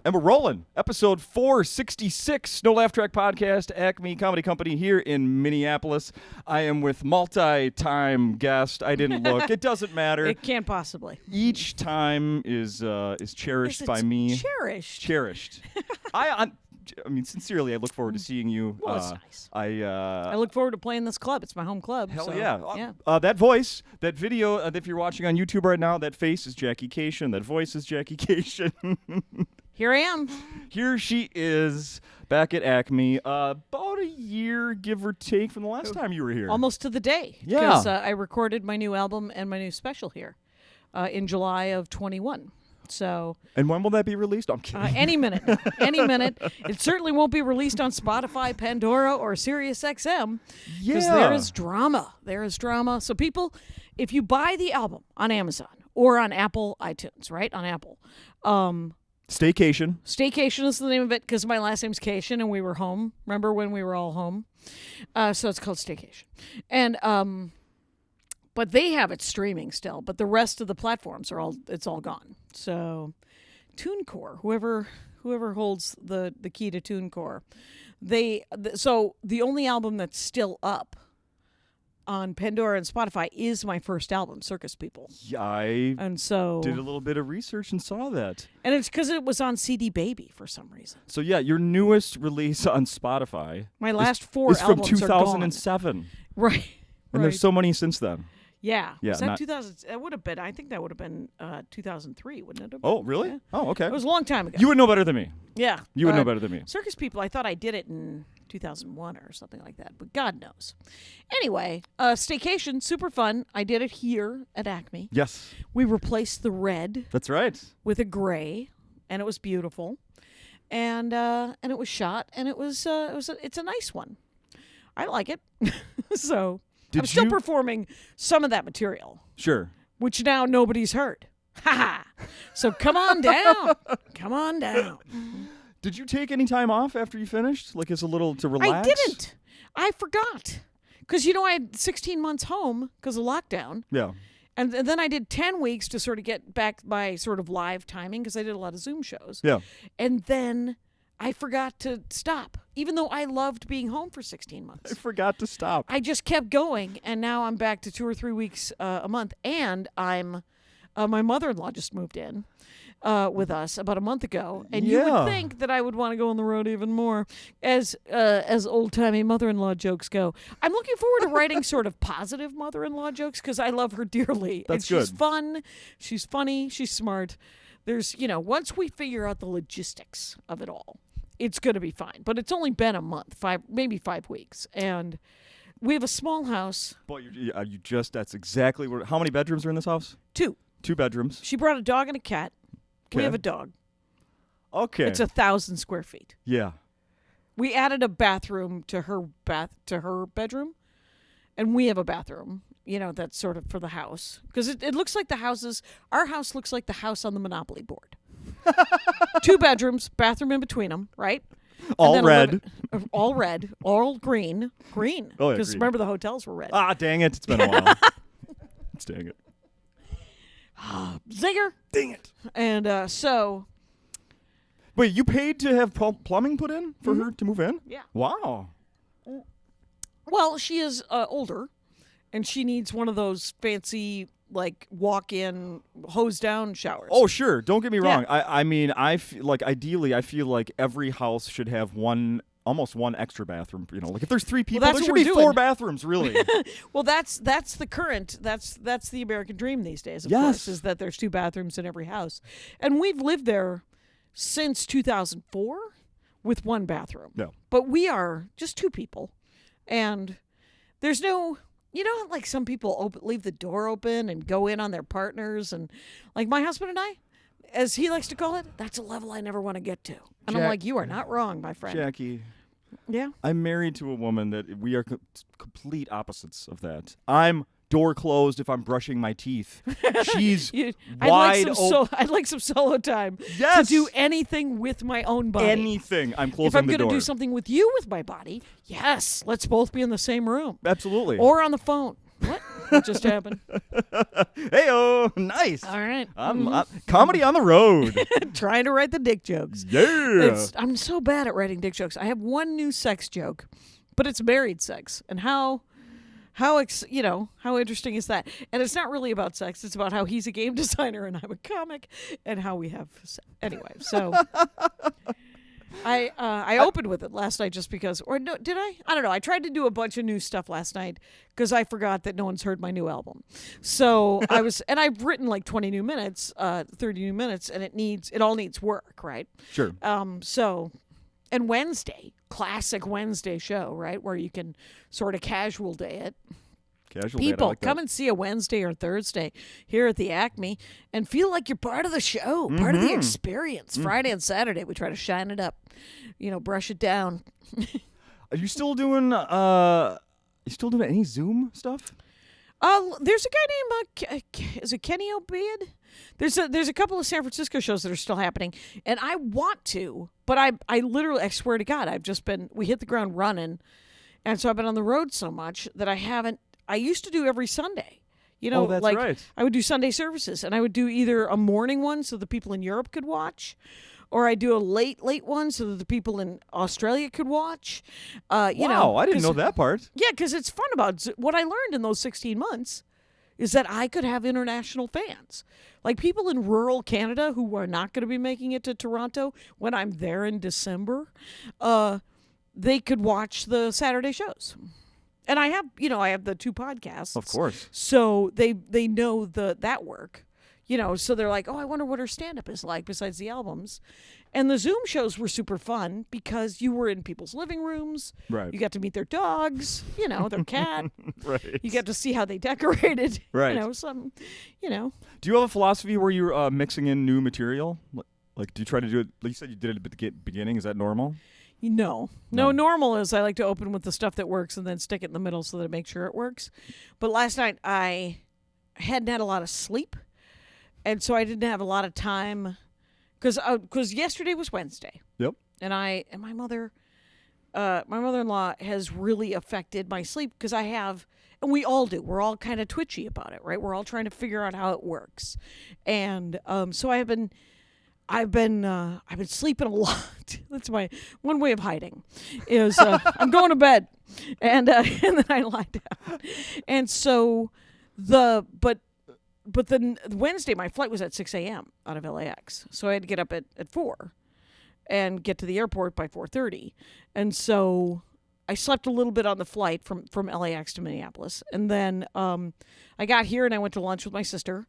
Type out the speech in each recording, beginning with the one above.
And we're rolling. Episode 466, No Laugh Track Podcast, Acme Comedy Company here in Minneapolis. I am with multi-time guest. I didn't look. It doesn't matter. It can't possibly. Each time is cherished by me. Cherished. I mean, sincerely, I look forward to seeing you. Well, it's nice. I look forward to playing this club. It's my home club. Hell so, yeah. That voice, that video, if you're watching on YouTube right now, that face is Jackie Kashian. That voice is Jackie Kashian. Here I am. Here she is, back at Acme. About a year, give or take, from the last time you were here. Almost to the day. Yeah. Because I recorded my new album and my new special here in July of 21. So. And when will that be released? I'm kidding. Any minute. Any minute. It certainly won't be released on Spotify, Pandora, or SiriusXM. Because there is drama. There is drama. So people, if you buy the album on Amazon or on Apple iTunes, right? On Apple. Staycation. Staycation is the name of it because my last name's Kashian and we were home. Remember when we were all home? So it's called Staycation. And but they have it streaming still, but the rest of the platforms it's all gone. So TuneCore, whoever holds the key to TuneCore, so the only album that's still up on Pandora and Spotify is my first album, Circus People. Yeah, I did a little bit of research and saw that. And it's because it was on CD Baby for some reason. So yeah, your newest release on Spotify. My last four is from albums 2007. Right. And there's so many since then. Yeah. Yeah. Was that 2000? It would have been. I think that would have been 2003, wouldn't it have been? Oh, really? Yeah. Oh, okay. It was a long time ago. You would know better than me. Yeah. You would know better than me. Circus People, I thought I did it in 2001 or something like that, but God knows. Anyway, Staycation, super fun. I did it here at Acme. Yes. We replaced the red. That's right. With a gray, and it was beautiful, and it was shot, and it's a nice one. I like it. So I'm still performing some of that material. Sure. Which now nobody's heard. Ha ha. So come on down. Come on down. Did you take any time off after you finished? Like as a little to relax? I didn't. I forgot. Because, I had 16 months home because of lockdown. Yeah. And then I did 10 weeks to sort of get back my sort of live timing because I did a lot of Zoom shows. Yeah. And then I forgot to stop, even though I loved being home for 16 months. I forgot to stop. I just kept going, and now I'm back to 2 or 3 weeks a month. And my mother-in-law just moved in with us about a month ago, and you would think that I would want to go on the road even more, as old-timey mother-in-law jokes go. I'm looking forward to writing sort of positive mother-in-law jokes because I love her dearly. That's and she's good. Fun, she's funny, she's smart. There's, once we figure out the logistics of it all, it's going to be fine. But it's only been a month, maybe 5 weeks, and we have a small house. Boy, that's exactly what. How many bedrooms are in this house? 2. 2 bedrooms. She brought a dog and a cat. Okay. We have a dog. Okay. It's 1,000 square feet. Yeah. We added a bathroom to her bedroom, and we have a bathroom. That's sort of for the house because it looks like our house looks like the house on the Monopoly board. 2 bedrooms, bathroom in between them, right? All red. All red, all green. Oh, yeah, Because green. remember the hotels were red. Ah, dang it. It's been a while. Dang it. Zinger. Dang it. And so. Wait, you paid to have plumbing put in for her to move in? Yeah. Wow. Well, she is older, and she needs one of those fancy, like, walk-in, hose-down showers. Oh, sure. Don't get me wrong. Yeah. I mean, ideally, I feel like every house should have almost one extra bathroom. Like if there's 3 people, that's there should what be we're 4 doing. bathrooms, really. Well, that's the current. That's the American dream these days. Of Yes. course, is that there's 2 bathrooms in every house, and we've lived there since 2004 with 1 bathroom. No. But we are just 2 people, and there's no. Like some people leave the door open and go in on their partners, and like my husband and I, as he likes to call it, that's a level I never want to get to. And I'm like, you are not wrong, my friend. Jackie. Yeah. I'm married to a woman that we are complete opposites of that. I'm door closed if I'm brushing my teeth. She's wide open. I'd like some solo time Yes. to do anything with my own body. Anything. I'm closing If I'm the door. going to do something with you with my body, yes, let's both be in the same room. Absolutely. Or on the phone. What? what just happened? Hey-oh, nice. All right. Comedy on the road. Trying to write the dick jokes. Yeah. I'm so bad at writing dick jokes. I have one new sex joke, but it's married sex. And how interesting is that? And it's not really about sex. It's about how he's a game designer and I'm a comic, and how we have anyway. So I opened with it last night just because, or no, did I? I don't know. I tried to do a bunch of new stuff last night because I forgot that no one's heard my new album. So and I've written like 20 new minutes, 30 new minutes, and it all needs work, right? Sure. And Wednesday, classic Wednesday show, right, where you can sort of casual day it. Casual People, like come and see a Wednesday or Thursday here at the Acme and feel like you're part of the show, part of the experience. Friday and Saturday, we try to shine it up, brush it down. Are you still doing any Zoom stuff? There's a guy named is it Kenny Obed? There's a couple of San Francisco shows that are still happening, and I want to, but I literally, I swear to God, we hit the ground running, and so I've been on the road so much that I haven't. I used to do every Sunday. Oh, that's right. I would do Sunday services, and I would do either a morning one so the people in Europe could watch, or I do a late one so that the people in Australia could watch. Wow, I didn't know that part. Yeah, because it's fun about what I learned in those 16 months is that I could have international fans. Like people in rural Canada who are not going to be making it to Toronto when I'm there in December, they could watch the Saturday shows. And I have the two podcasts. Of course. So they know that work. So they're like, oh, I wonder what her stand-up is like besides the albums. And the Zoom shows were super fun because you were in people's living rooms. Right. You got to meet their dogs, their cat. Right. You get to see how they decorated. Right. Do you have a philosophy where you're mixing in new material? Like, do you try to do it? Like you said, you did it at the beginning. Is that normal? No. Normal is I like to open with the stuff that works and then stick it in the middle so that I make sure it works. But last night I hadn't had a lot of sleep, and so I didn't have a lot of time because yesterday was Wednesday. Yep. And my mother-in-law has really affected my sleep because I have, and we all do. We're all kind of twitchy about it, right? We're all trying to figure out how it works, and so I've been sleeping a lot. That's my one way of hiding is I'm going to bed and then I lie down. And so but then Wednesday my flight was at 6 a.m. out of LAX. So I had to get up at 4 and get to the airport by 4:30. And so I slept a little bit on the flight from LAX to Minneapolis. And then I got here and I went to lunch with my sister.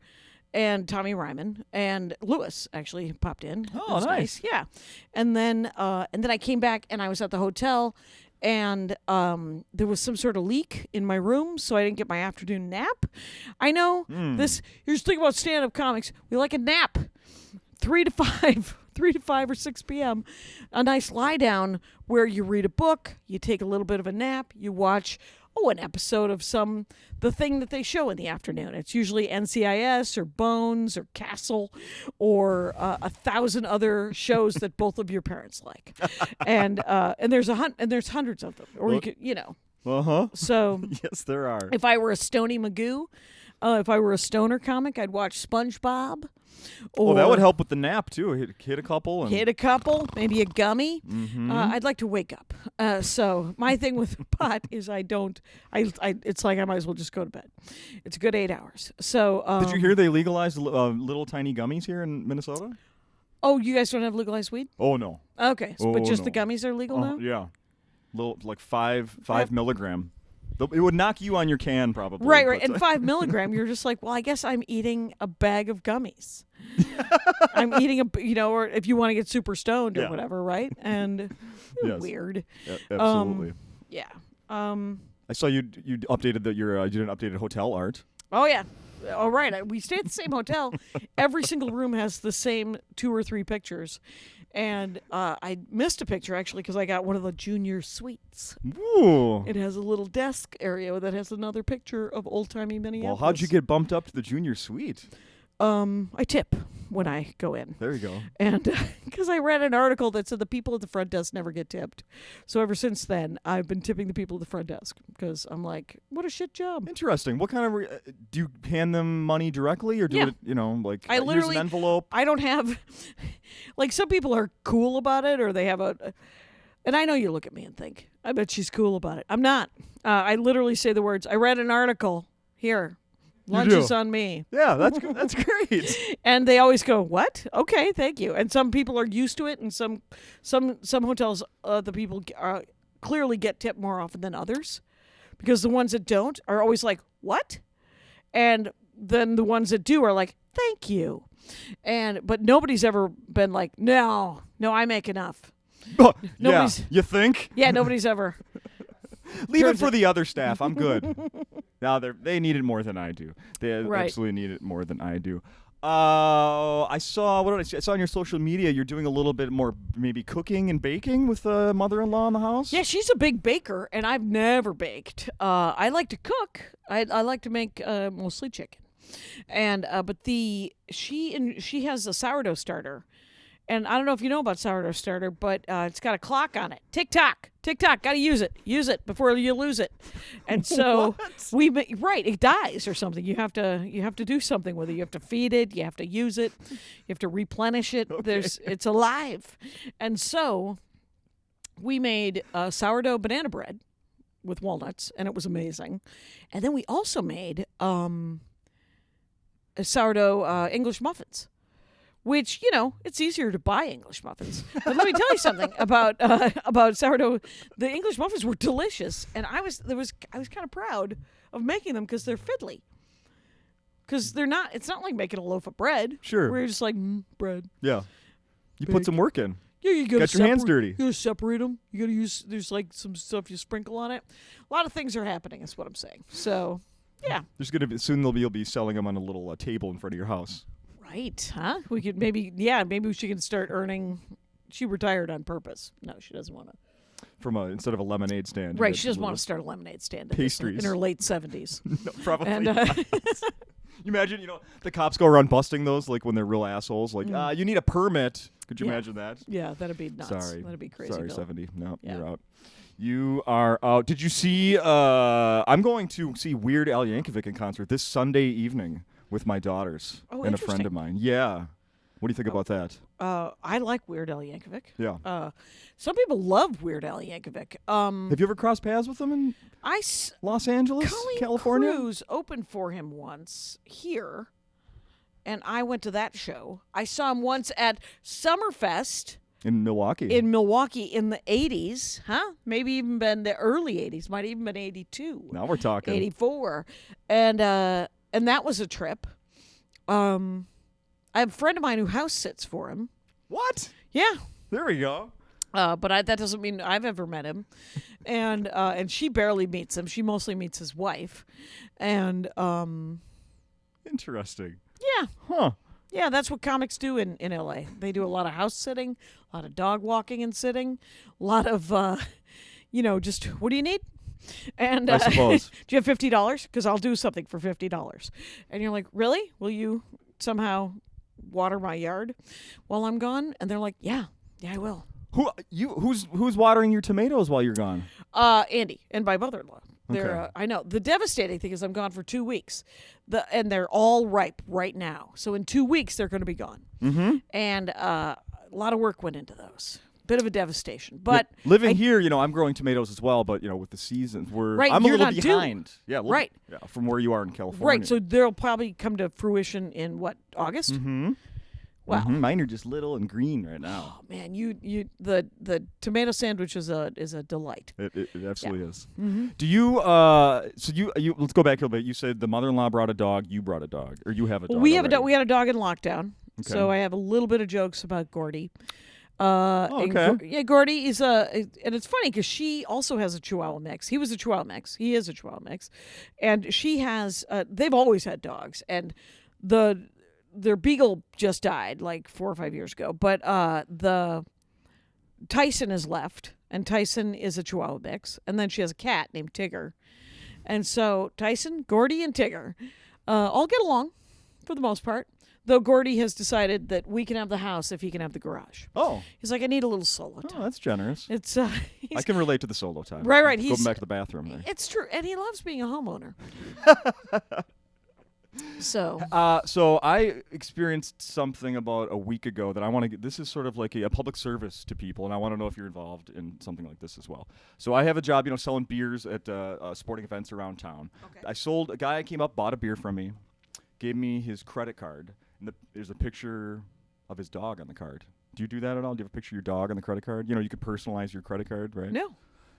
And Tommy Ryman and Lewis actually popped in. Oh, nice. Yeah. And then I came back and I was at the hotel and there was some sort of leak in my room, so I didn't get my afternoon nap. I know this. Here's the thing about stand-up comics: we like a nap, 3 to 5 or 6 p.m. A nice lie down where you read a book, you take a little bit of a nap, you watch an episode of the thing that they show in the afternoon. It's usually NCIS or Bones or Castle or 1,000 other shows that both of your parents like, and there's hundreds of them. Or So yes, there are. If I were a Stony Magoo, if I were a stoner comic, I'd watch SpongeBob. Or that would help with the nap too. Hit a couple. Maybe a gummy. I'd like to wake up. So my thing with pot is it's like I might as well just go to bed. It's a good 8 hours. So did you hear they legalized little tiny gummies here in Minnesota? Oh, you guys don't have legalized weed? Oh no. Okay, but just the gummies are legal now? Yeah, little like 5 milligram. It would knock you on your can, probably. Right. And 5 milligram, you're just like, well, I guess I'm eating a bag of gummies. I'm eating or if you want to get super stoned or whatever, right? And weird. Yeah, absolutely. Yeah. I saw you updated you did an updated hotel art. Oh yeah. All right. We stay at the same hotel. Every single room has the same 2 or 3 pictures. And I missed a picture, actually, because I got one of the junior suites. Ooh. It has a little desk area that has another picture of old-timey Minneapolis. Well, how'd you get bumped up to the junior suite? I tip when I go in. There you go. And because I read an article that said the people at the front desk never get tipped. So ever since then, I've been tipping the people at the front desk because I'm like, what a shit job. Interesting. What kind of do you hand them money directly, or do Yeah. it? You know, like I here's literally- an envelope. I don't have, like some people are cool about it or they have and I know you look at me and think, I bet she's cool about it. I'm not. I literally say the words, I read an article. Here, lunch do. is on me. Yeah, that's great. And they always go, what? Okay, thank you. And some people are used to it, and some hotels, the people clearly get tipped more often than others, because the ones that don't are always like, what? And then the ones that do are like, thank you. But nobody's ever been like, no, I make enough. Yeah, Nobody's- you think? Yeah, nobody's ever. Leave it Turns for out- the other staff. I'm good. Now they need it more than I do. They Right. absolutely need it more than I do. I saw. What did I see? I saw on your social media you're doing a little bit more, maybe cooking and baking with mother-in-law in the house. Yeah, she's a big baker, and I've never baked. I like to cook. I like to make mostly chicken, and but she has a sourdough starter, and I don't know if you know about sourdough starter, but it's got a clock on it. Tick tock, got to use it before you lose it. And so it dies or something. You have to do something with it. You have to feed it. You have to use it. You have to replenish it. Okay. It's alive, and so we made sourdough banana bread with walnuts, and it was amazing. And then we also made sourdough English muffins, which, it's easier to buy English muffins. But let me tell you something about sourdough. The English muffins were delicious, and I was kind of proud of making them because they're fiddly. Because it's not like making a loaf of bread. Sure. Where you're just like, bread. Yeah. You put some work in. Yeah, you gotta Get your hands dirty. You gotta separate them. You gotta use. There's like some stuff you sprinkle on it. A lot of things are happening. Is what I'm saying. So, yeah. There's gonna be soon. You'll be selling them on a little table in front of your house. Right? Huh? We could maybe she can start earning. She retired on purpose. No, she doesn't want to. From instead of a lemonade stand. Right? She doesn't want to start a lemonade stand. Pastries. In her late 70s. No, probably. And not. You imagine, the cops go around busting those, like when they're real assholes. Like, you need a permit. Could you Yeah. imagine that? yeah, that'd be nuts. Sorry. That'd be crazy. Sorry, Bill. 70. No, Yeah. you're out. You are out. Did you see? I'm going to see Weird Al Yankovic in concert this Sunday evening with my daughters Oh, and a friend interesting. of mine. Yeah. What do you think about that? I like Weird Al Yankovic. Yeah. Some people love Weird Al Yankovic. Have you ever crossed paths with him in Los Angeles, Colleen California? Cruz opened for him once here, and I went to that show. I saw him once at Summerfest In Milwaukee. in Milwaukee in the 80s, huh? Maybe even been the early 80s. Might even been 82, Now we're talking. 84. And that was a trip. I have a friend of mine who house sits for him. What? Yeah. There we go. But that doesn't mean I've ever met him, and she barely meets him. She mostly meets his wife, and Interesting. yeah, Huh. yeah, that's what comics do in LA. They do a lot of house sitting, a lot of dog walking and sitting, a lot of just what do you need? And I suppose. do you have $50? Because I'll do something for $50. And you're like, really? Will you somehow water my yard while I'm gone? And they're like, yeah, I will. Who's watering your tomatoes while you're gone? Andy and my mother-in-law. They're, Okay. I know. The devastating thing is I'm gone for 2 weeks, and they're all ripe right now. So in 2 weeks they're going to be gone. Mm-hmm. And a lot of work went into those. Bit of a devastation, but living here, I'm growing tomatoes as well. But with the seasons, Right, I'm a you're little not due. behind. Yeah, Right. Yeah, from where you are in California. right. So they'll probably come to fruition in August. Mm-hmm. Wow. Mm-hmm. Mine are just little and green right now. Oh man, the tomato sandwich is a delight. It absolutely is. Mm-hmm. Do you? So you let's go back a little bit. You said the mother-in-law brought a dog. You brought a dog, or you have a dog. We have a already. we had a dog in lockdown, Okay. so I have a little bit of jokes about Gordy. Okay. Gordy is and it's funny because she also has a Chihuahua mix. He was a Chihuahua mix. He is a Chihuahua mix, and she has. They've always had dogs, and their beagle just died like 4 or 5 years ago. But the Tyson is left, and Tyson is a Chihuahua mix, and then she has a cat named Tigger, and so Tyson, Gordy, and Tigger all get along for the most part. Though Gordy has decided that we can have the house if he can have the garage. Oh. He's like, I need a little solo Oh, time. that's generous. It's I can relate to the solo time. Right. Going back to the bathroom there. It's true, and he loves being a homeowner. So I experienced something about a week ago that I want to get. This is sort of like a public service to people, and I want to know if you're involved in something like this as well. So I have a job, selling beers at sporting events around town. Okay. A guy came up, bought a beer from me, gave me his credit card, and there's a picture of his dog on the card. Do you do that at all? Do you have a picture of your dog on the credit card? You could personalize your credit card, right? no.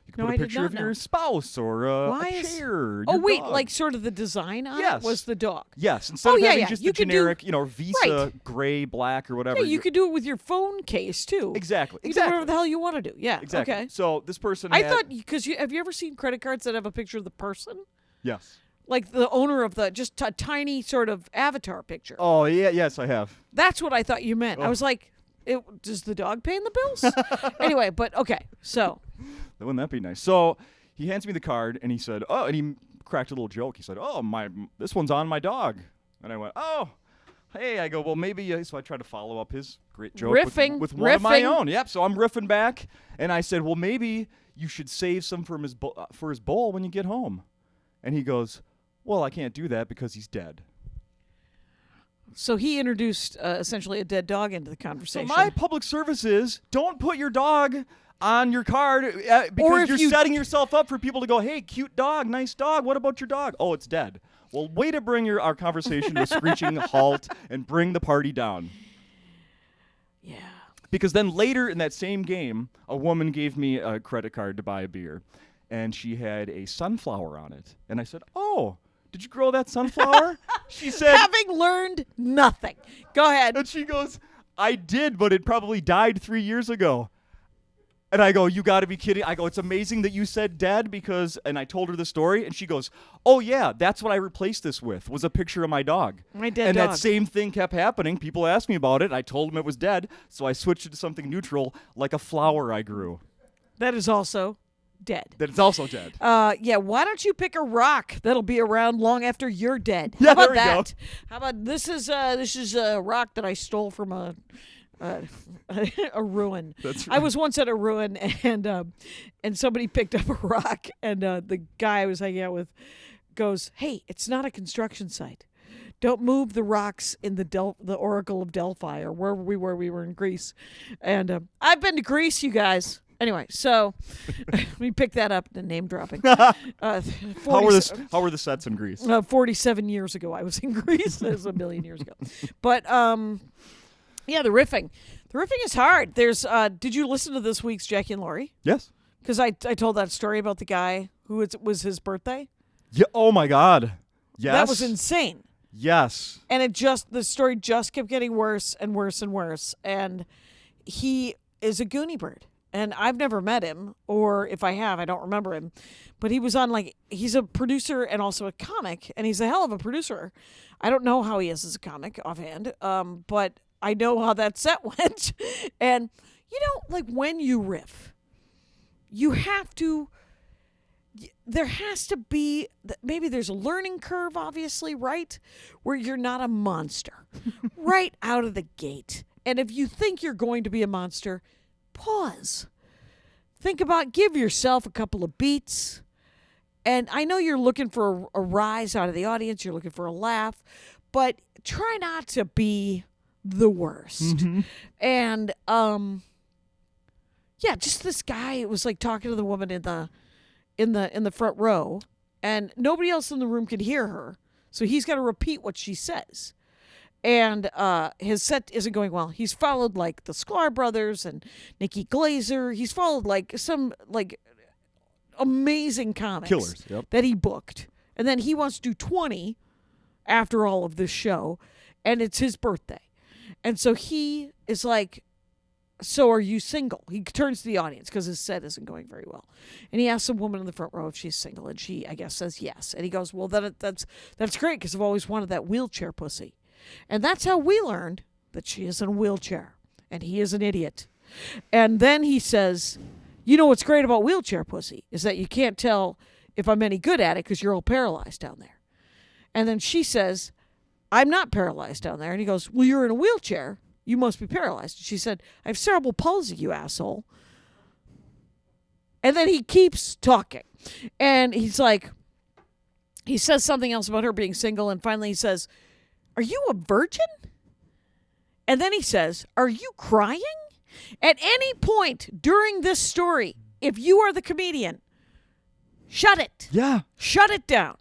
You can put a picture of your spouse or a chair. Oh, wait, dog. like sort of the design on Yes. it was the dog. Yes, instead of having just You the could generic, Visa, Right. gray, black, or whatever. Yeah, you could do it with your phone case, too. Exactly. You can do whatever the hell you want to do. Yeah, Exactly. okay. So this person I had, thought, because have you ever seen credit cards that have a picture of the person? Yes. Like the owner of just a tiny sort of avatar picture. Oh, yeah, yes, I have. That's what I thought you meant. I Oh. was like, does the dog paying the bills? Anyway, but okay, so. Wouldn't that be nice? So he hands me the card, and he said, oh, and he cracked a little joke. He said, oh, this one's on my dog. And I went, oh, hey. I go, well, maybe. So I tried to follow up his great joke Riffing, with one of my riffing. own. Yep, so I'm riffing back, and I said, well, maybe you should save some for his bowl when you get home. And he goes, well, I can't do that because he's dead. So he introduced essentially a dead dog into the So conversation. my public service is don't put your dog on your card Or because if you're setting yourself up for people to go, hey, cute dog, nice dog. What about your dog? Oh, it's dead. Well, way to bring our conversation to a screeching halt and bring the party down. Yeah. Because then later in that same game, a woman gave me a credit card to buy a beer, and she had a sunflower on it. And I said, oh, did you grow that sunflower? She said, Having learned nothing. Go ahead. and she goes, I did, but it probably died 3 years ago. And I go, you got to be kidding. I go, it's amazing that you said dead and I told her the story. And she goes, oh, yeah, that's what I replaced this with, was a picture of my dog. My dead and dog. that same thing kept happening. People asked me about it. I told them it was dead. So I switched it to something neutral, like a flower I grew. That is also dead. That it's also dead. Yeah, why don't you pick a rock that'll be around long after you're dead? Yeah, How about there we go. that? How about this is a rock that I stole from a ruin. That's I was once at a ruin and somebody picked up a rock and the guy I was hanging out with goes, "Hey, it's not a construction site. Don't move the rocks in the Oracle of Delphi or wherever we were in Greece." And I've been to Greece, you guys. Anyway, so we picked that up, the name dropping. How were the sets in Greece? 47 years ago, I was in Greece. That was a million years ago. But yeah, the riffing. The riffing is hard. There's. Did you listen to this week's Jackie and Laurie? Yes. Because I told that story about the guy who it was his birthday. Yeah. Oh my God. Yes. That was insane. Yes. And the story just kept getting worse and worse and worse. And he is a Goonie bird. And I've never met him, or if I have, I don't remember him. But he was on he's a producer and also a comic, and he's a hell of a producer. I don't know how he is as a comic offhand, but I know how that set went. And, when you riff, you have to, there has to be, maybe there's a learning curve, obviously, right? Where you're not a monster right out of the gate. And if you think you're going to be a monster, pause. Give yourself a couple of beats. And I know you're looking for a rise out of the audience. You're looking for a laugh. But try not to be the worst. Mm-hmm. And, just this guy was talking to the woman in the front row. And nobody else in the room could hear her. So he's got to repeat what she says. And his set isn't going well. He's followed the Sklar brothers and Nikki Glazer. He's followed some amazing comics Killers, yep. that he booked. And then he wants to do 20 after all of this show. And it's his birthday. And so he is like, so are you single? He turns to the audience because his set isn't going very well. And he asks a woman in the front row if she's single. And she, I guess, says yes. And he goes, well, that's great because I've always wanted that wheelchair pussy. And that's how we learned that she is in a wheelchair. And he is an idiot. And then he says, you know what's great about wheelchair pussy is that you can't tell if I'm any good at it because you're all paralyzed down there. And then she says, I'm not paralyzed down there. And he goes, well, you're in a wheelchair. You must be paralyzed. She said, I have cerebral palsy, you asshole. And then he keeps talking. And he's like, he says something else about her being single. And finally he says, are you a virgin? And then he says, are you crying? At any point during this story, if you are the comedian, shut it. Yeah. Shut it down.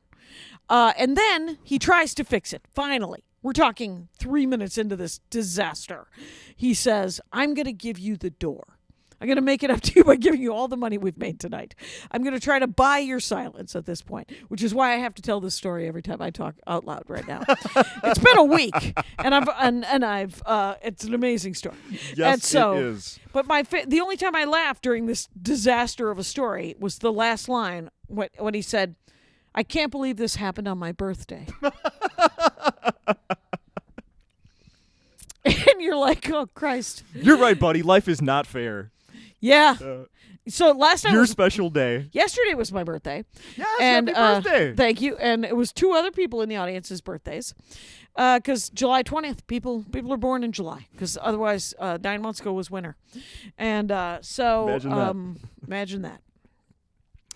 And then he tries to fix it. Finally, we're talking 3 minutes into this disaster. He says, I'm going to give you the door. I'm going to make it up to you by giving you all the money we've made tonight. I'm going to try to buy your silence at this point, which is why I have to tell this story every time I talk out loud right now. It's been a week, and I've it's an amazing story. Yes, and so, it is. But the only time I laughed during this disaster of a story was the last line when he said, I can't believe this happened on my birthday. And you're like, oh, Christ. You're right, buddy. Life is not fair. Yeah. So last night Your special day. Yesterday was my birthday. Yes, and, happy birthday. Thank you. And it was 2 other people in the audience's birthdays. Because July 20th, people are born in July. Because otherwise, 9 months ago was winter. And so, imagine that.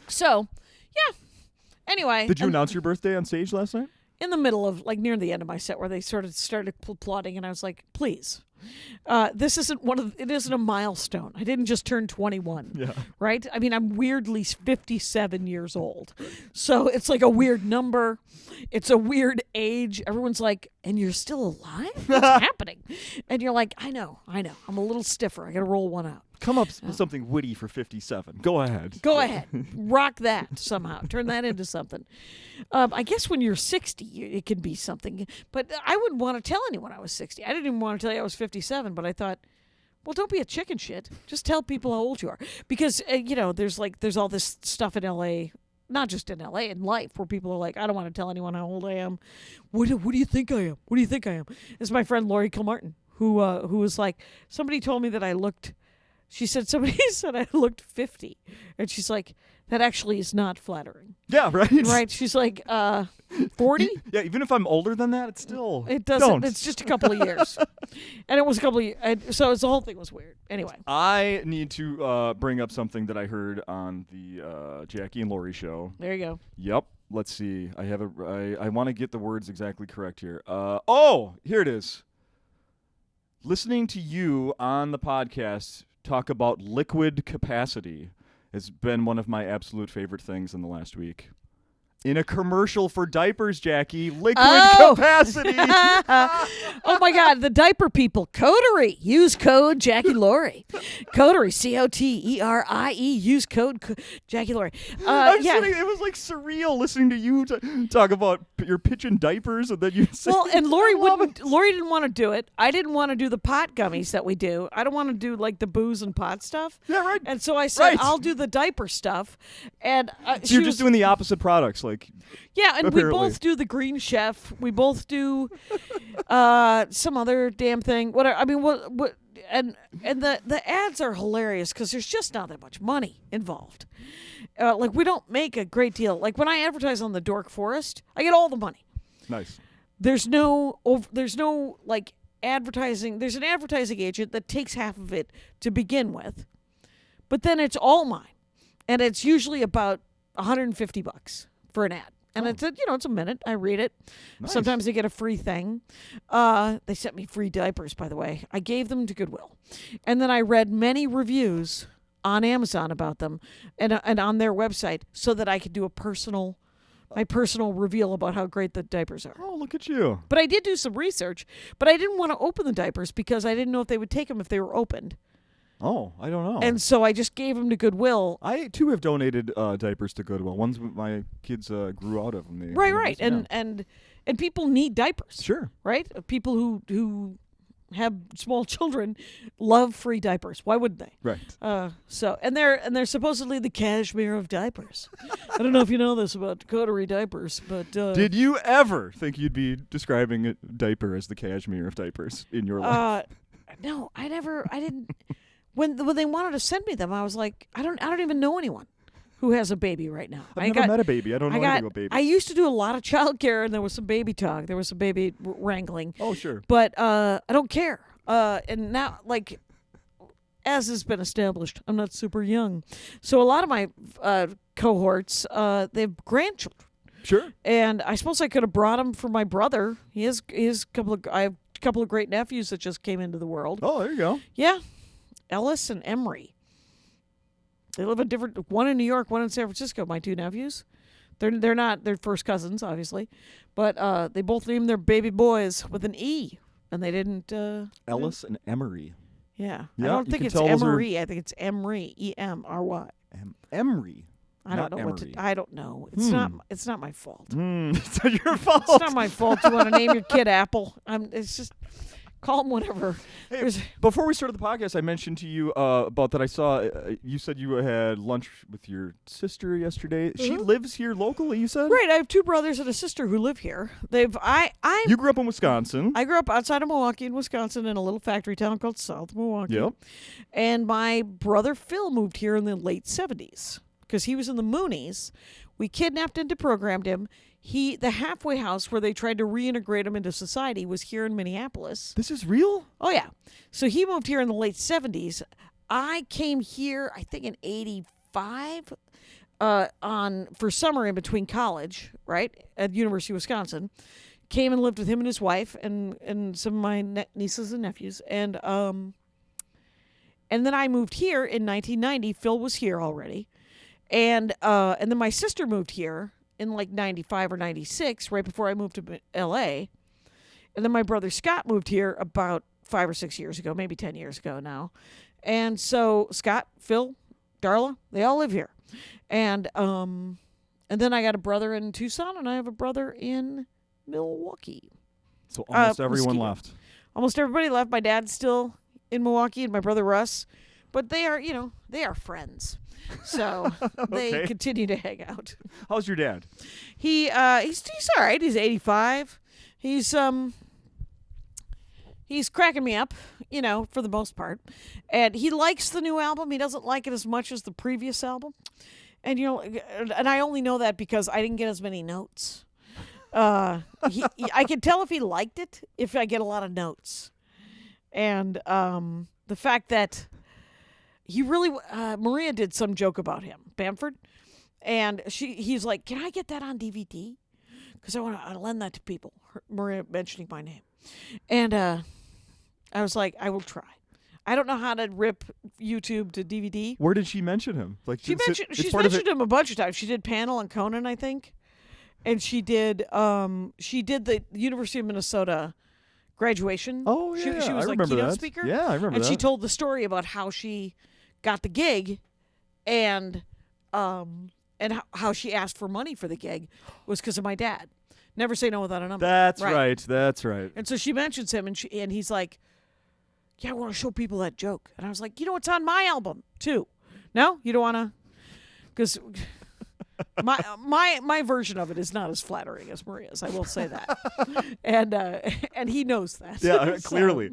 So, yeah. Anyway. Did you announce your birthday on stage last night? In the middle of, like, near the end of my set where they sort of started plotting, and I was like, please. This isn't it isn't a milestone. I didn't just turn 21. Yeah. Right? I mean, I'm weirdly 57 years old. So it's like a weird number. It's a weird age. Everyone's like, and you're still alive? What's happening? And you're like, I know. I'm a little stiffer. I got to roll one out. Come up with something witty for 57. Go ahead. Go ahead. Rock that somehow. Turn that into something. I guess when you're 60, it can be something. But I wouldn't want to tell anyone I was 60. I didn't even want to tell you I was 57, but I thought, well, don't be a chicken shit. Just tell people how old you are. Because, there's all this stuff in L.A., not just in L.A., in life, where people are like, I don't want to tell anyone how old I am. What do you think I am? What do you think I am? This is my friend Lori Kilmartin, who was like, somebody told me that I looked... She said, somebody said I looked 50. And she's like, that actually is not flattering. Yeah, right? Right? She's like, 40? Yeah, even if I'm older than that, it's still... It doesn't. Don't. It's just a couple of years. And it was a couple of years. So the whole thing was weird. Anyway. I need to bring up something that I heard on the Jackie and Lori show. There you go. Yep. Let's see. I want to get the words exactly correct here. Here it is. Listening to you on the podcast talk about liquid capacity has been one of my absolute favorite things in the last week. In a commercial for diapers, Jackie, liquid capacity. Oh my God, the diaper people. Coterie. Use code Jackie Laurie. Coterie, Coterie. Use code Jackie Laurie. It was like surreal listening to you talk about your pitching diapers, and then you say, well, and Lori didn't want to do it. I didn't want to do the pot gummies that we do. I don't want to do like the booze and pot stuff. Yeah, right. And so I said, right. I'll do the diaper stuff. And so you're just doing the opposite products, yeah, and apparently. We both do the Green Chef. We both do some other damn thing. Whatever. I mean, what? And the ads are hilarious because there's just not that much money involved. We don't make a great deal. Like when I advertise on the Dork Forest, I get all the money. Nice. There's no like advertising. There's an advertising agent that takes half of it to begin with, but then it's all mine, and it's usually about $150 for an ad. And it's a minute. I read it. Nice. Sometimes I get a free thing. They sent me free diapers, by the way. I gave them to Goodwill. And then I read many reviews on Amazon about them and on their website so that I could do my personal reveal about how great the diapers are. Oh, look at you. But I did do some research, but I didn't want to open the diapers because I didn't know if they would take them if they were opened. Oh, I don't know. And so I just gave them to Goodwill. I, too, have donated diapers to Goodwill. Ones my kids grew out of them. Right. And people need diapers. Sure. Right? People who have small children love free diapers. Why wouldn't they? Right. And they're supposedly the cashmere of diapers. I don't know if you know this about Coterie diapers, but did you ever think you'd be describing a diaper as the cashmere of diapers in your life? No, I didn't. When they wanted to send me them, I was like, I don't even know anyone who has a baby right now. I've never met a baby. I don't know anything about babies. I used to do a lot of childcare, and there was some baby talk. There was some baby wrangling. Oh, sure. But I don't care. And now, like, as has been established, I'm not super young. So a lot of my cohorts, they have grandchildren. Sure. And I suppose I could have brought them for my brother. I have a couple of great nephews that just came into the world. Oh, there you go. Yeah. Ellis and Emery. They live in one in New York, one in San Francisco, my two nephews. They're first cousins, obviously. But they both named their baby boys with an E. And they didn't... Ellis and Emery. Yeah. Yeah, I don't you think can it's tell those are- Emery. I think it's Emery. E-M-R-Y. Emery. I don't Not know Emery. I don't know. It's not my fault. It's not your fault. It's not my fault. You want to name your kid Apple? It's just call him whatever. Hey, before we started the podcast, I mentioned to you about that I saw, you said you had lunch with your sister yesterday. She lives here locally, you said? Right. I have two brothers and a sister who live here. You grew up in Wisconsin. I grew up outside of Milwaukee in Wisconsin in a little factory town called South Milwaukee. Yep. And my brother Phil moved here in the late 70s because he was in the Moonies. We kidnapped and deprogrammed him. The halfway house where they tried to reintegrate him into society was here in Minneapolis. This is real? Oh, yeah. So he moved here in the late 70s. I came here, I think, in 85 for summer in between college, right, at University of Wisconsin. Came and lived with him and his wife and some of my nieces and nephews. And then I moved here in 1990. Phil was here already. And then my sister moved here in like 95 or 96, right before I moved to L.A. And then my brother Scott moved here about 5 or 6 years ago, maybe 10 years ago now. And so Scott, Phil, Darla, they all live here. And then I got a brother in Tucson, and I have a brother in Milwaukee. So almost everyone Muskegon. left. Almost everybody left. My dad's still in Milwaukee, and my brother Russ. But they are friends. So they Okay. continue to hang out. How's your dad? He's all right. He's 85. He's cracking me up, for the most part. And he likes the new album. He doesn't like it as much as the previous album. And and I only know that because I didn't get as many notes. I can tell if he liked it if I get a lot of notes. And the fact that he really Maria did some joke about him, Bamford, and he's like, "Can I get that on DVD? Because I want to lend that to people." Maria mentioning my name, and I was like, "I will try." I don't know how to rip YouTube to DVD. Where did she mention him? Like She's mentioned him a bunch of times. She did Panel on Conan, I think, and she did the University of Minnesota graduation. Oh yeah, she was I like remember keynote that. speaker. Yeah, I remember and that. she told the story about how she got the gig, and how she asked for money for the gig was because of my dad. Never say no without a number. That's right. That's right. And so she mentions him, and he's like, "Yeah, I want to show people that joke." And I was like, "It's on my album too." No, you don't want to, because my version of it is not as flattering as Maria's. I will say that, and he knows that. Yeah, So, clearly.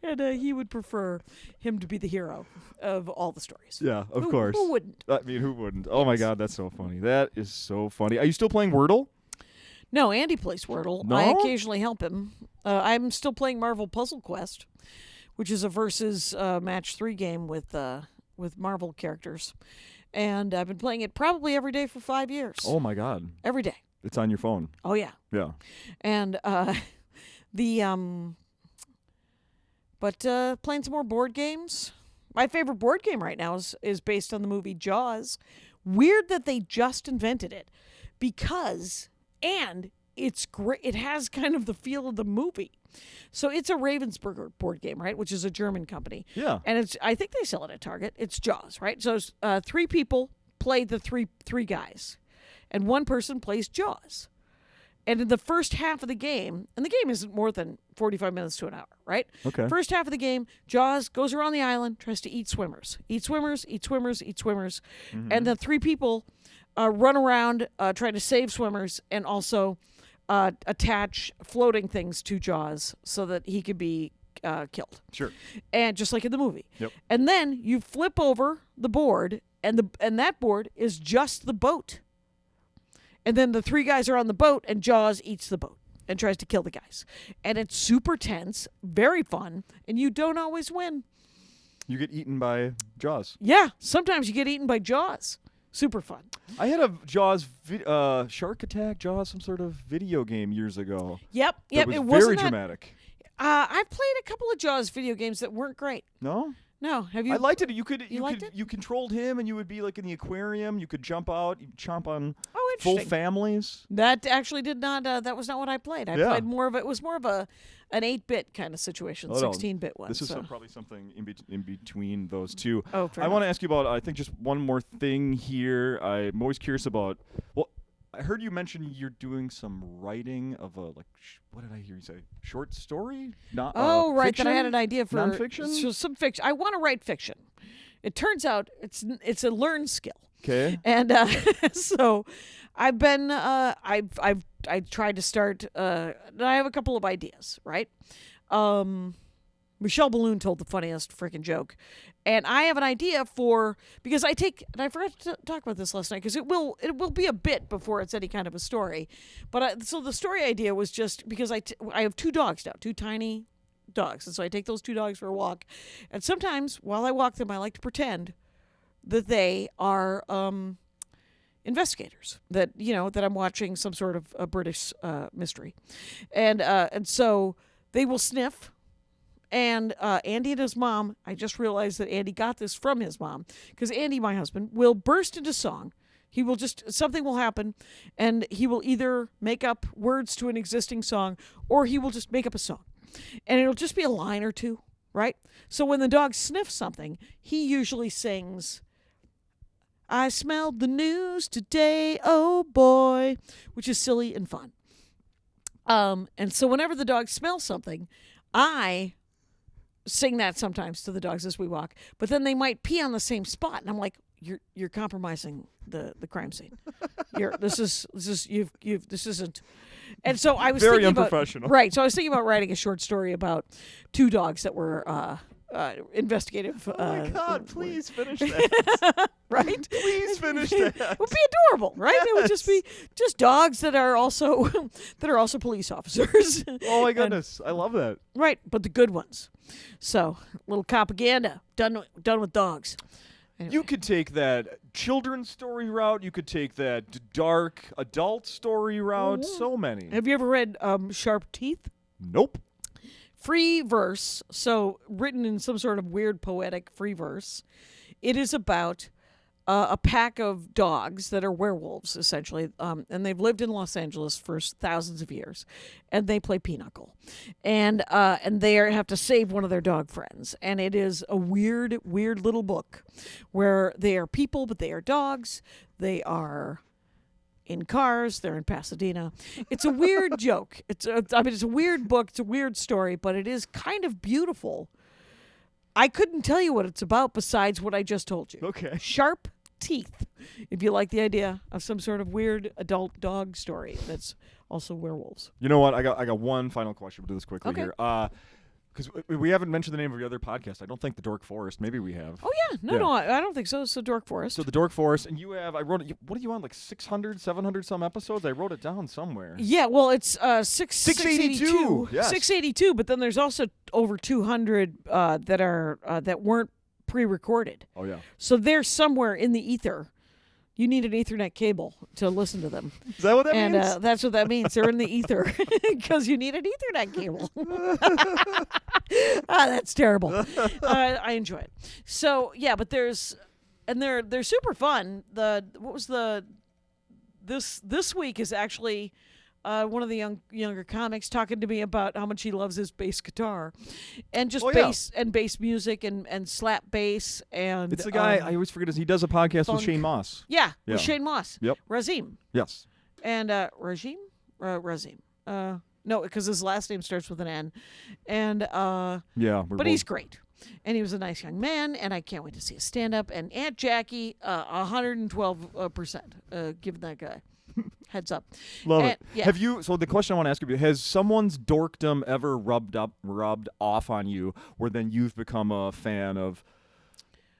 and he would prefer him to be the hero of all the stories. Yeah, of course. Who wouldn't? I mean, who wouldn't? Oh my God, that's so funny. That is so funny. Are you still playing Wordle? No, Andy plays Wordle. No? I occasionally help him. I'm still playing Marvel Puzzle Quest, which is a versus match 3 game with Marvel characters. And I've been playing it probably every day for 5 years. Oh my God. Every day. It's on your phone. Oh, yeah. Yeah. And playing some more board games. My favorite board game right now is based on the movie Jaws. Weird that they just invented it and it's great. It has kind of the feel of the movie. So it's a Ravensburger board game, right? Which is a German company. Yeah. And I think they sell it at Target. It's Jaws, right? So 3 people play the three guys, and 1 person plays Jaws. And in the first half of the game, and the game isn't more than 45 minutes to an hour, right? Okay. First half of the game, Jaws goes around the island, tries to eat swimmers. Mm-hmm. And the 3 people run around trying to save swimmers and also attach floating things to Jaws so that he could be killed. Sure. And just like in the movie. Yep. And then you flip over the board and that board is just the boat. And then the 3 guys are on the boat, and Jaws eats the boat and tries to kill the guys. And it's super tense, very fun, and you don't always win. You get eaten by Jaws. Yeah, sometimes you get eaten by Jaws. Super fun. I had a Jaws Shark Attack Jaws, some sort of video game years ago. Yep. That was It very wasn't dramatic. I've played a couple of Jaws video games that weren't great. No? No, have you? I liked it. You liked it? You controlled him, and you would be like in the aquarium. You could jump out, you chomp on full interesting. families. That actually did not. That was not what I played. I Yeah. played more of it. Was more of an 8-bit kind of situation, Oh, no. 16-bit one. This is so. probably something in between those two. Oh, fair I want to enough. ask you about, I think, just one more thing here. I'm always curious about. Well, I heard you mention you're doing some writing of a what did I hear you say? Short story? Not. Oh, right. Fiction? That I had an idea for Nonfiction? So some fiction. I want to write fiction. It turns out it's a learned skill. Okay. And so I've been I tried to start I have a couple of ideas, right? Michelle Balloon told the funniest freaking joke. And I have an idea because I forgot to talk about this last night because it will be a bit before it's any kind of a story. But so the story idea was just because I have 2 dogs now, 2 tiny dogs. And so I take those 2 dogs for a walk. And sometimes while I walk them, I like to pretend that they are investigators, that I'm watching some sort of a British mystery. And so they will sniff. And Andy and his mom, I just realized that Andy got this from his mom, because Andy, my husband, will burst into song. He will something will happen, and he will either make up words to an existing song, or he will just make up a song. And it'll just be a line or 2, right? So when the dog sniffs something, he usually sings, "I smelled the news today, oh boy," which is silly and fun. And so whenever the dog smells something, I sing that sometimes to the dogs as we walk, but then they might pee on the same spot, and I'm like, you're compromising the crime scene. This isn't. And so I was Very thinking unprofessional. Right. So I was thinking about writing a short story about 2 dogs that were investigative. Oh my God! Please finish that. Right? Please finish that. It would be adorable, right? It would just be dogs that are also police officers. Oh my goodness! I love that. Right, but the good ones. So, little propaganda done with dogs. Anyway. You could take that children's story route. You could take that dark adult story route. So many. Have you ever read Sharp Teeth? Nope. Free verse, so written in some sort of weird poetic free verse. It is about a pack of dogs that are werewolves, essentially, and they've lived in Los Angeles for thousands of years, and they play pinochle, and they have to save one of their dog friends, and it is a weird little book where they are people, but they are dogs. They are in cars. They're in Pasadena. It's a weird joke. It's a weird book. It's a weird story, but it is kind of beautiful. I couldn't tell you what it's about besides what I just told you. Okay. Sharp Teeth, if you like the idea of some sort of weird adult dog story that's also werewolves. You know what? I got one final question. We'll do this quickly Okay. here. Because we haven't mentioned the name of your other podcast. I don't think the Dork Forest. Maybe we have. Oh, yeah. No, I don't think so. It's the Dork Forest. So the Dork Forest, and I wrote it. What are you on, like 600, 700 some episodes? I wrote it down somewhere. Yeah, well, it's 682. Yes. 682, but then there's also over 200 that weren't pre-recorded. Oh, yeah. So they're somewhere in the ether. You need an Ethernet cable to listen to them. Is that what that means? And that's what that means. They're in the ether because you need an Ethernet cable. That's terrible. I enjoy it. So yeah, but they're super fun. This week is actually one of the younger comics talking to me about how much he loves his bass guitar, and just bass music and slap bass, and It's the guy, I always forget he does a podcast funk. with Shane Moss. Yeah, Yeah. with Shane Moss. Yep. Razim. Yes. And Razim? No, because his last name starts with an N. And Yeah. but he's great. And he was a nice young man, and I can't wait to see his stand-up. And Aunt Jackie, 112%. Give that guy. Heads up. Love it. Yeah. So the question I want to ask you, has someone's dorkdom ever rubbed off on you, where then you've become a fan of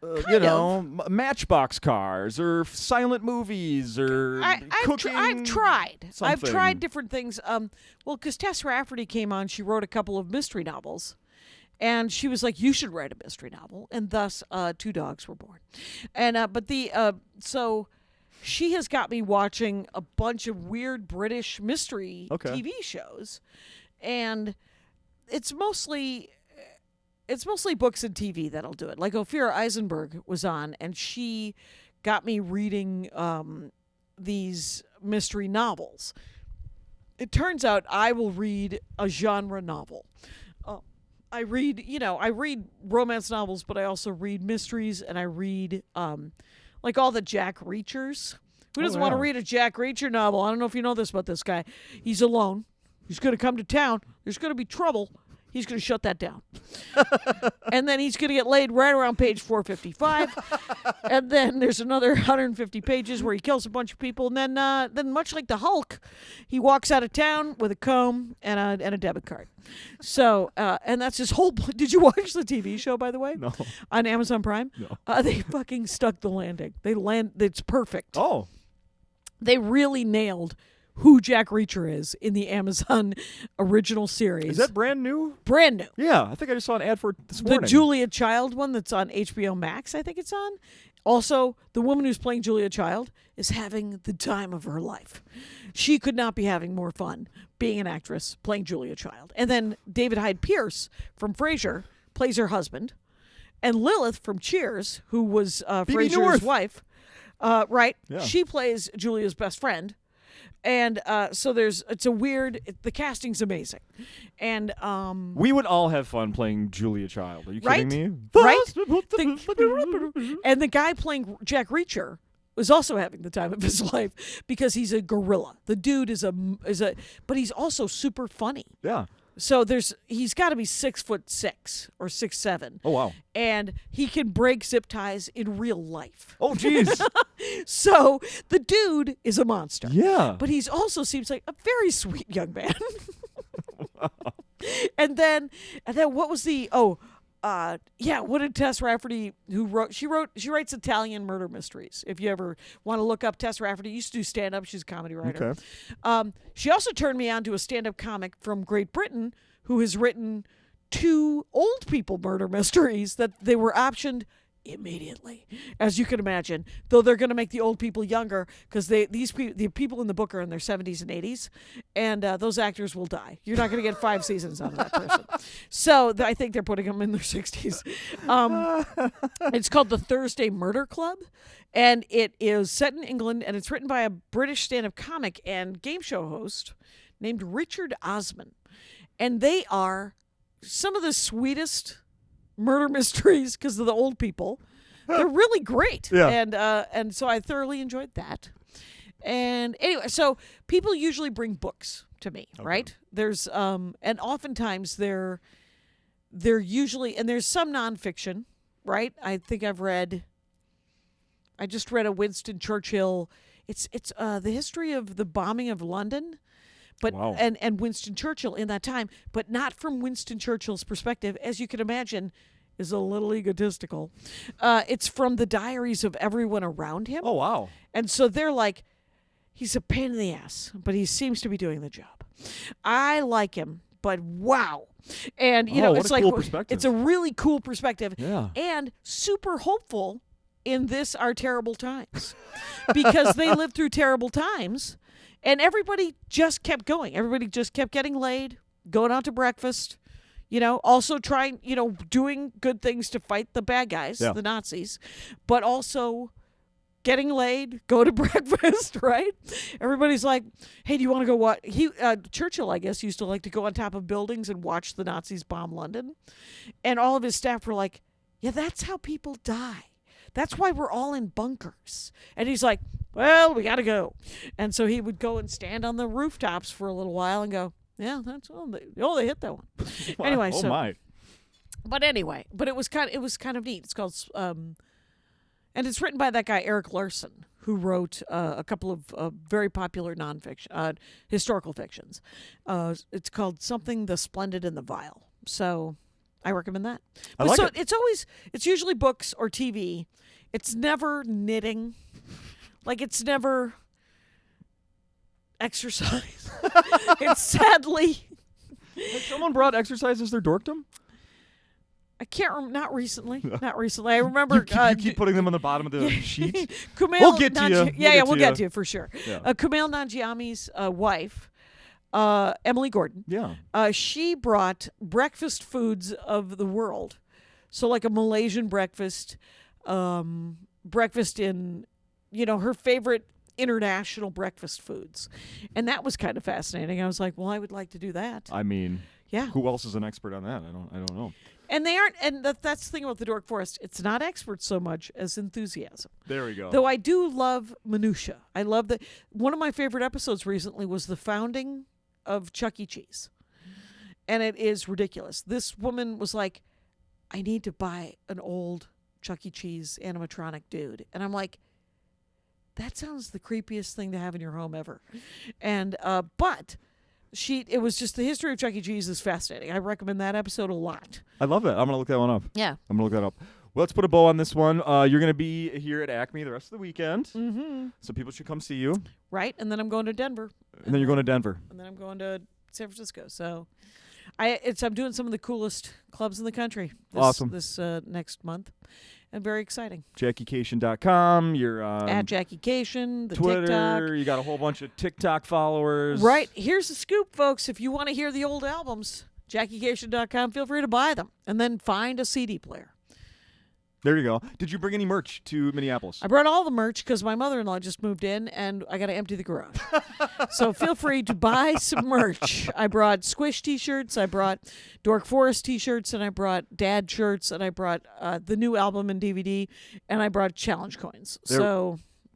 Matchbox cars or silent movies or cooking. I've tried. Something. I've tried different things. Because Tess Rafferty came on, she wrote a couple of mystery novels. And she was like, "You should write a mystery novel," and thus, Two Dogs Were Born. And so she has got me watching a bunch of weird British mystery TV shows, and it's mostly books and TV that'll do it. Like Ophira Eisenberg was on, and she got me reading these mystery novels. It turns out I will read a genre novel. I read romance novels, but I also read mysteries, and I read like all the Jack Reachers. Who doesn't want to read a Jack Reacher novel? I don't know if you know this about this guy. He's alone. He's going to come to town. There's going to be trouble. He's going to shut that down. And then he's going to get laid right around page 455. And then there's another 150 pages where he kills a bunch of people. And then much like the Hulk, he walks out of town with a comb and a debit card. So, and that's his whole... Did you watch the TV show, by the way? No. On Amazon Prime? No. They fucking stuck the landing. It's perfect. Oh. They really nailed who Jack Reacher is in the Amazon original series. Is that brand new? Brand new. Yeah, I think I just saw an ad for it this morning. The Julia Child one that's on HBO Max, I think it's on. Also, the woman who's playing Julia Child is having the time of her life. She could not be having more fun being an actress playing Julia Child. And then David Hyde Pierce from Frasier plays her husband. And Lilith from Cheers, who was Frasier's wife, right? Yeah. She plays Julia's best friend. And so the casting's amazing. And we would all have fun playing Julia Child. Are you kidding me? Right? And the guy playing Jack Reacher was also having the time of his life because he's a gorilla. The dude is but he's also super funny. Yeah. So he's got to be 6'6" or 6'7". Oh wow! And he can break zip ties in real life. Oh jeez! So the dude is a monster. Yeah. But he's also seems like a very sweet young man. And then what was what did Tess Rafferty she writes Italian murder mysteries. If you ever want to look up Tess Rafferty, used to do stand-up. She's a comedy writer. Okay. She also turned me on to a stand-up comic from Great Britain who has written 2 old people murder mysteries that they were optioned immediately, as you can imagine. Though they're going to make the old people younger because the people in the book are in their 70s and 80s, and those actors will die. You're not going to get 5 seasons out of that person. So I think they're putting them in their 60s. It's called The Thursday Murder Club, and it is set in England, and it's written by a British stand-up comic and game show host named Richard Osman, and they are some of the sweetest murder mysteries because of the old people. They're really great. Yeah. And so I thoroughly enjoyed that. And anyway, so people usually bring books to me, right? There's and oftentimes they're usually, and there's some nonfiction, right? I think I just read a Winston Churchill. It's the history of the bombing of London. But wow. and Winston Churchill in that time, but not from Winston Churchill's perspective, as you can imagine, is a little egotistical. It's from the diaries of everyone around him. Oh wow! And so they're like, he's a pain in the ass, but he seems to be doing the job. I like him, but wow! And it's like cool perspective. It's a really cool perspective, yeah, and super hopeful in our terrible times, because they lived through terrible times. And everybody just kept going. Everybody just kept getting laid, going out to breakfast, also trying, doing good things to fight the bad guys, the Nazis, but also getting laid, go to breakfast, right? Everybody's like, hey, do you want to go watch? Churchill, I guess, used to like to go on top of buildings and watch the Nazis bomb London. And all of his staff were like, yeah, that's how people die. That's why we're all in bunkers. And he's like, well, we got to go. And so he would go and stand on the rooftops for a little while and go, yeah, that's all. They hit that one. Anyway, oh my. But it was kind of neat. It's called, and it's written by that guy Eric Larson, who wrote a couple of very popular nonfiction, historical fictions. It's called Something the Splendid and the Vile. So I recommend that. I But like so it. it's usually books or TV. It's never knitting. Like it's never exercise. It's sadly. Has someone brought exercise as their dorkdom? I can't remember. Not recently. Not recently. I remember. You keep putting them on the bottom of the sheet. Kumail We'll get to you. We'll get to you for sure. Yeah. Kumail Nanjiani's wife, Emily Gordon. Yeah. She brought breakfast foods of the world, so like a Malaysian breakfast, breakfast in, her favorite international breakfast foods, and that was kind of fascinating. I was like, well, I would like to do that. I mean, Yeah. who else is an expert on that? I don't know. And they aren't, and that's the thing about the Dork Forest. It's not experts so much as enthusiasm. There we go. Though I do love minutia. I love that. One of my favorite episodes recently was the founding of Chuck E. Cheese. And it is ridiculous. This woman was like, I need to buy an old Chuck E. Cheese animatronic dude. And I'm like, that sounds the creepiest thing to have in your home ever. And, but it was just the history of Chuck E. Cheese is fascinating. I recommend that episode a lot. I love it. I'm going to look that one up. Yeah. I'm going to look that up. Well, let's put a bow on this one. You're going to be here at Acme the rest of the weekend. Mm-hmm. So people should come see you. Right. And then I'm going to Denver. And then you're going to Denver. And then I'm going to San Francisco. So I'm doing some of the coolest clubs in the country Awesome. This next month. And very exciting. JackieKashian.com. You're At Jackie Kashian, the Twitter. TikTok. You got a whole bunch of TikTok followers. Right. Here's the scoop, folks. If you want to hear the old albums, JackieKashian.com, feel free to buy them. And then find a CD player. There you go. Did you bring any merch to Minneapolis? I brought all the merch because my mother-in-law just moved in and I got to empty the garage. So feel free to buy some merch. I brought Squish t-shirts, I brought Dork Forest t-shirts, and I brought Dad shirts, and I brought the new album and DVD, and I brought challenge coins.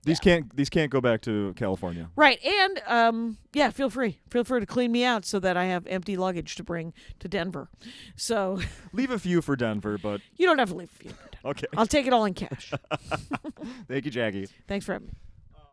These can't go back to California. Right. And feel free to clean me out so that I have empty luggage to bring to Denver. So Leave a few for Denver, but you don't have to leave a few. okay. I'll take it all in cash. Thank you, Jackie. Thanks for having me.